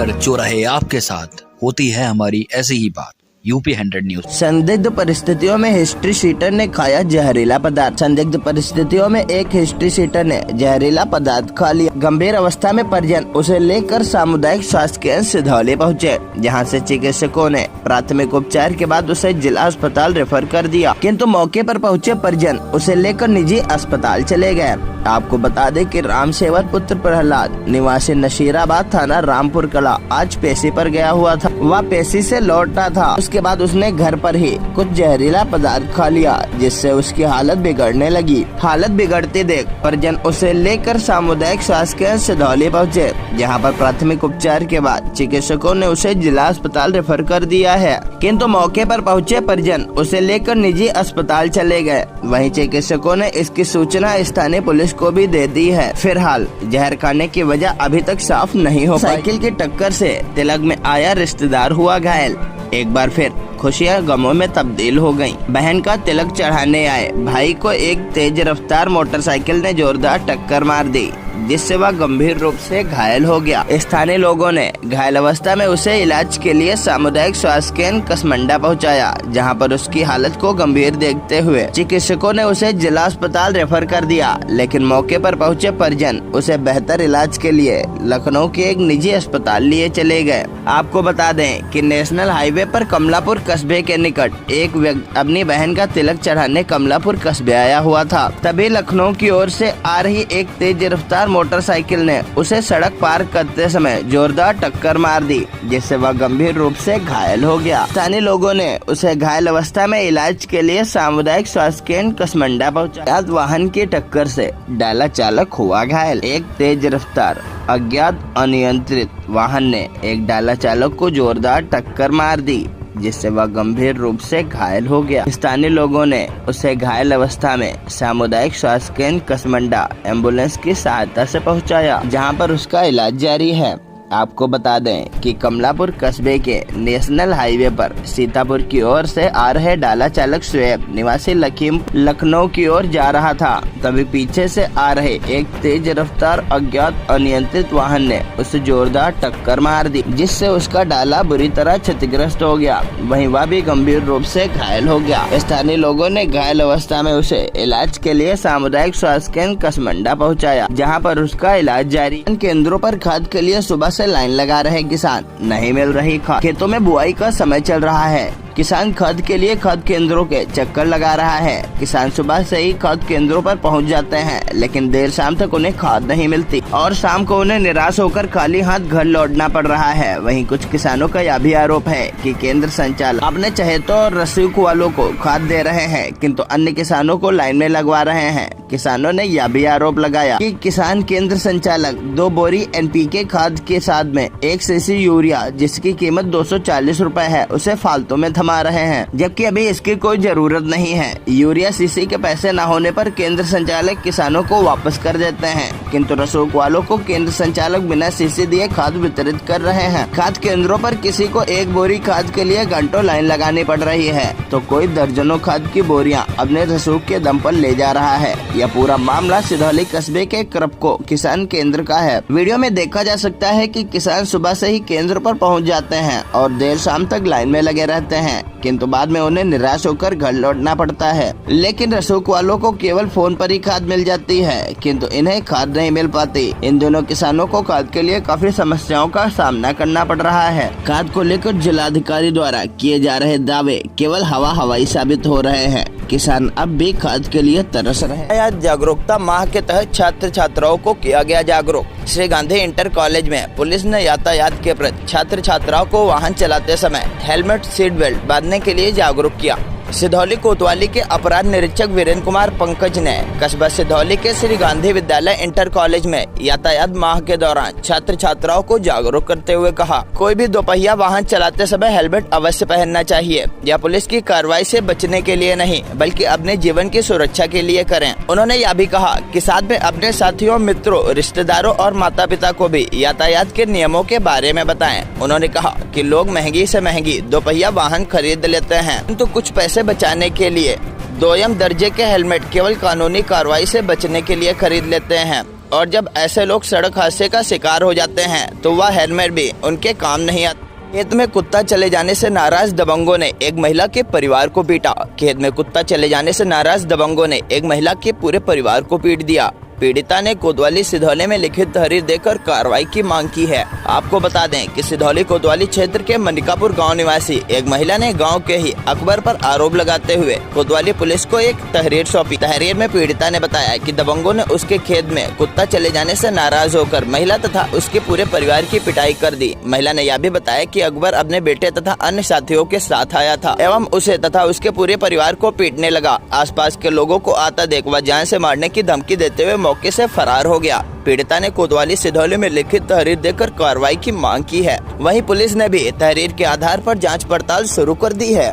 हर चौराहे आपके साथ होती है हमारी ऐसी ही बात। UP 100 news. संदिग्ध परिस्थितियों में हिस्ट्री शीटर ने खाया जहरीला पदार्थ। संदिग्ध परिस्थितियों में एक हिस्ट्री शीटर ने जहरीला पदार्थ खा लिया। गंभीर अवस्था में परिजन उसे लेकर सामुदायिक स्वास्थ्य केंद्र सिधौली पहुँचे, जहाँ से चिकित्सकों ने प्राथमिक उपचार के बाद उसे जिला अस्पताल रेफर कर दिया, किंतु मौके पर पहुँचे परिजन उसे लेकर निजी अस्पताल चले गए। आपको बता दें कि राम सेवक पुत्र प्रहलाद निवासी नशीराबाद थाना रामपुर कला आज पेशी पर गया हुआ था। वह पेशी से लौटा था। उसके बाद उसने घर पर ही कुछ जहरीला पदार्थ खा लिया, जिससे उसकी हालत बिगड़ने लगी। हालत बिगड़ते देख परिजन उसे लेकर सामुदायिक स्वास्थ्य केंद्र सिधौली पहुँचे, जहाँ पर प्राथमिक उपचार के बाद चिकित्सकों ने उसे जिला अस्पताल रेफर कर दिया है, किंतु मौके पर पहुँचे परिजन उसे लेकर निजी अस्पताल चले गए। वहीं चिकित्सकों ने इसकी सूचना स्थानीय पुलिस को भी दे दी है। फिलहाल जहर खाने की वजह अभी तक साफ नहीं हो पाई। साइकिल की टक्कर से तिलक में आया रिश्तेदार हुआ घायल। एक बार फिर खुशियां गमों में तब्दील हो गईं। बहन का तिलक चढ़ाने आए भाई को एक तेज रफ्तार मोटरसाइकिल ने जोरदार टक्कर मार दी, जिससे वह गंभीर रूप से घायल हो गया। स्थानीय लोगों ने घायल अवस्था में उसे इलाज के लिए सामुदायिक स्वास्थ्य केंद्र कसमंडा पहुंचाया, जहां पर उसकी हालत को गंभीर देखते हुए चिकित्सकों ने उसे जिला अस्पताल रेफर कर दिया। लेकिन मौके पर पहुंचे परिजन उसे बेहतर इलाज के लिए लखनऊ के एक निजी अस्पताल लिए चले गए। आपको बता दें कि नेशनल हाईवे पर कमलापुर कस्बे के निकट एक व्यक्ति अपनी बहन का तिलक चढ़ाने कमलापुर कस्बे आया हुआ था। तभी लखनऊ की ओर से आ रही एक तेज रफ्तार मोटरसाइकिल ने उसे सड़क पार करते समय जोरदार टक्कर मार दी, जिससे वह गंभीर रूप से घायल हो गया। स्थानीय लोगों ने उसे घायल अवस्था में इलाज के लिए सामुदायिक स्वास्थ्य केंद्र कसमंडा पहुंचाया। वाहन की टक्कर से डाला चालक हुआ घायल। एक तेज रफ्तार अज्ञात अनियंत्रित वाहन ने एक डाला चालक को जोरदार टक्कर मार दी, जिससे वह गंभीर रूप से घायल हो गया। स्थानीय लोगों ने उसे घायल अवस्था में सामुदायिक स्वास्थ्य केंद्र कसमंडा एम्बुलेंस की सहायता से पहुंचाया, जहां पर उसका इलाज जारी है। आपको बता दें कि कमलापुर कस्बे के नेशनल हाईवे पर सीतापुर की ओर से आ रहे डाला चालक शुएब निवासी लखनऊ की ओर जा रहा था। तभी पीछे से आ रहे एक तेज रफ्तार अज्ञात अनियंत्रित वाहन ने उसे जोरदार टक्कर मार दी, जिससे उसका डाला बुरी तरह क्षतिग्रस्त हो गया। वहीं वह भी गंभीर रूप से घायल हो गया। स्थानीय लोगों ने घायल अवस्था में उसे इलाज के लिए सामुदायिक स्वास्थ्य केंद्र कसमंडा पहुँचाया, जहाँ पर उसका इलाज जारी। केंद्रों पर खाद के लिए सुबह से लाइन लगा रहे किसान, नहीं मिल रही खाद। खेतों में बुआई का समय चल रहा है, किसान खाद के लिए खाद केंद्रों के चक्कर लगा रहा है। किसान सुबह से ही खाद केंद्रों पर पहुंच जाते हैं, लेकिन देर शाम तक उन्हें खाद नहीं मिलती और शाम को उन्हें निराश होकर खाली हाथ घर लौटना पड़ रहा है। वहीं कुछ किसानों का यह भी आरोप है कि केंद्र संचालक अपने चहेतों और रसूख वालों को खाद दे रहे हैं, किंतु अन्य किसानों को लाइन में लगवा रहे हैं। किसानों ने यह भी आरोप लगाया कि किसान केंद्र संचालक 2 बोरी NPK खाद के साथ में 1 सीसी यूरिया, जिसकी कीमत 240 रुपए है, उसे फालतू में थमा रहे हैं, जबकि अभी इसकी कोई जरूरत नहीं है। यूरिया सीसी के पैसे न होने पर केंद्र संचालक किसानों को वापस कर देते हैं, किंतु रसूख वालों को केंद्र संचालक बिना सीसी दिए खाद वितरित कर रहे हैं। खाद केंद्रों पर किसी को 1 बोरी खाद के लिए घंटों लाइन लगानी पड़ रही है, तो कोई दर्जनों खाद की बोरियां अपने रसूख के दम पर ले जा रहा है। यह पूरा मामला सिधौली कस्बे के क्रपको किसान केंद्र का है। वीडियो में देखा जा सकता है कि किसान सुबह से ही केंद्र पर पहुंच जाते हैं और देर शाम तक लाइन में लगे रहते हैं, किंतु बाद में उन्हें निराश होकर घर लौटना पड़ता है। लेकिन रसूख वालों को केवल फोन पर ही खाद मिल जाती है, किंतु इन्हें खाद नहीं मिल पाती। इन दोनों किसानों को खाद के लिए काफी समस्याओं का सामना करना पड़ रहा है। खाद को लेकर जिलाधिकारी द्वारा किए जा रहे दावे केवल हवाई साबित हो रहे हैं। किसान अब भी खाद के लिए तरस रहे हैं। जागरूकता माह के तहत छात्र छात्राओं को किया गया जागरूक। श्री गांधी इंटर कॉलेज में पुलिस ने यातायात के प्रति छात्र छात्राओं को वाहन चलाते समय हेलमेट सीट बेल्ट बांधने के लिए जागरूक किया। सिधौली कोतवाली के अपराध निरीक्षक वीरेंद्र कुमार पंकज ने कस्बा सिधौली के श्री गांधी विद्यालय इंटर कॉलेज में यातायात माह के दौरान छात्र छात्राओं को जागरूक करते हुए कहा, कोई भी दोपहिया वाहन चलाते समय हेलमेट अवश्य पहनना चाहिए। यह पुलिस की कार्रवाई से बचने के लिए नहीं, बल्कि अपने जीवन की सुरक्षा के लिए करें। उन्होंने यह भी कहा कि साथ में अपने साथियों, मित्रों, रिश्तेदारों और माता पिता को भी यातायात के नियमों के बारे में बताएं। उन्होंने कहा कि लोग महंगी से महंगी दोपहिया वाहन खरीद लेते हैं, किंतु कुछ पैसे बचाने के लिए 2M दर्जे के हेलमेट केवल कानूनी कार्रवाई से बचने के लिए खरीद लेते हैं और जब ऐसे लोग सड़क हादसे का शिकार हो जाते हैं तो वह हेलमेट भी उनके काम नहीं आता। खेत में कुत्ता चले जाने से नाराज दबंगों ने एक महिला के परिवार को पीटा। खेत में कुत्ता चले जाने से नाराज दबंगों ने एक महिला के पूरे परिवार को पीट दिया। पीड़िता ने कोतवाली सिधौली में लिखित तहरीर देकर कार्रवाई की मांग की है। आपको बता दें कि सिधौली कोतवाली क्षेत्र के मनिकापुर गांव निवासी एक महिला ने गांव के ही अकबर पर आरोप लगाते हुए कोतवाली पुलिस को एक तहरीर सौंपी। तहरीर में पीड़िता ने बताया कि दबंगों ने उसके खेत में कुत्ता चले जाने से नाराज होकर महिला तथा उसके पूरे परिवार की पिटाई कर दी। महिला ने यह भी बताया कि अकबर अपने बेटे तथा अन्य साथियों के साथ आया था एवं उसे तथा उसके पूरे परिवार को पीटने लगा। आसपास के लोगों को आता देख वह जान से मारने की धमकी देते हुए मौके से फरार हो गया। पीड़िता ने कोतवाली सिधौली में लिखित तहरीर देकर कार्रवाई की मांग की है। वहीं पुलिस ने भी तहरीर के आधार पर जांच पड़ताल शुरू कर दी है।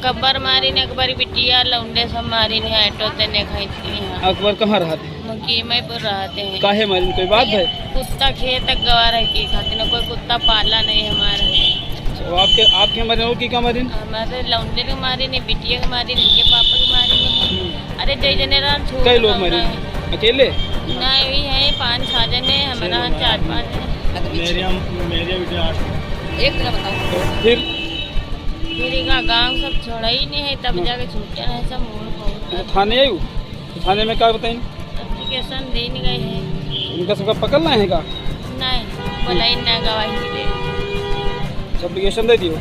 अकबर मारी ने अकबर बिटिया लौंडे सब मारी ने ऑटो ते ने खाई थी। अकबर कहाँ रहते हैं? मकीमपुर रहते हैं। काहे मारी कोई बात है? कुत्ता खेत तक गवार है की खातिर न कोई कुत्ता पाला नहीं हमारा। तो आपके हमारे और की क्या मारी? हमारे लौंडे ने मारी ने बिटिया के मारी ने के पापा की मारी ने। अरे जय जनेरान छूट कई लोग मारे? अकेले? नहीं है 5-6 जने हमारा 4-5 मेरे बेटे 8। एक तरह बताओ फिर का गांव सब छोड़ा ही नहीं है तब जाके छूटे है सब मोड़ को। थाने आई? थाने में क्या बताई? एप्लीकेशन देने गए हैं। उनका सबका पकड़ना है का? नहीं बोला ना गवाही मिले। एप्लीकेशन दे दियो।